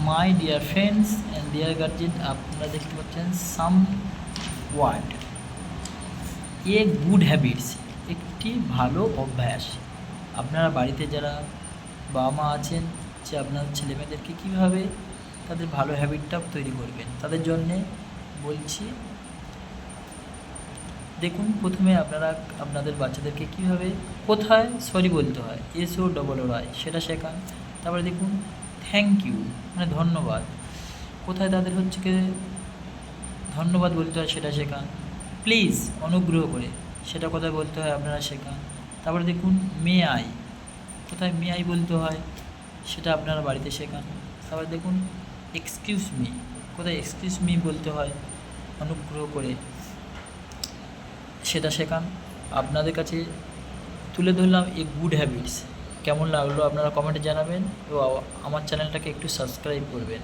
My dear friends and deer guardian, আপনারা দেখতে পাচ্ছেন সাম ওয়ার্ড এ গুড হ্যাবিটস, একটি ভালো অভ্যাস। আপনারা বাড়িতে যারা বাবা মা আছেন, যে আপনার ছেলেমেয়েদেরকে কীভাবে তাদের ভালো হ্যাবিটটা তৈরি করবেন তাদের জন্যে বলছি। দেখুন, প্রথমে আপনারা আপনাদের বাচ্চাদেরকে কীভাবে কোথায় সরি বলতে হয়, SORRY সেটা শেখান। তারপরে দেখুন থ্যাংক ইউ মানে ধন্যবাদ, কোথায় তাদের হচ্ছে কি ধন্যবাদ বলতে হয় সেটা শেখান। প্লিজ অনুগ্রহ করে সেটা কোথায় বলতে হয় আপনারা শেখান। তারপরে দেখুন মে আই, কোথায় মে আই বলতে হয় সেটা আপনারা বাড়িতে শেখান। তারপরে দেখুন এক্সকিউজ মি, কোথায় এক্সকিউজ মি বলতে হয় অনুগ্রহ করে সেটা শেখান। আপনাদের কাছে তুলে ধরলাম এই গুড হ্যাবিটস। কেমন লাগলো আপনারা কমেন্টে জানাবেন এবং আমার চ্যানেলটাকে একটু সাবস্ক্রাইব করবেন।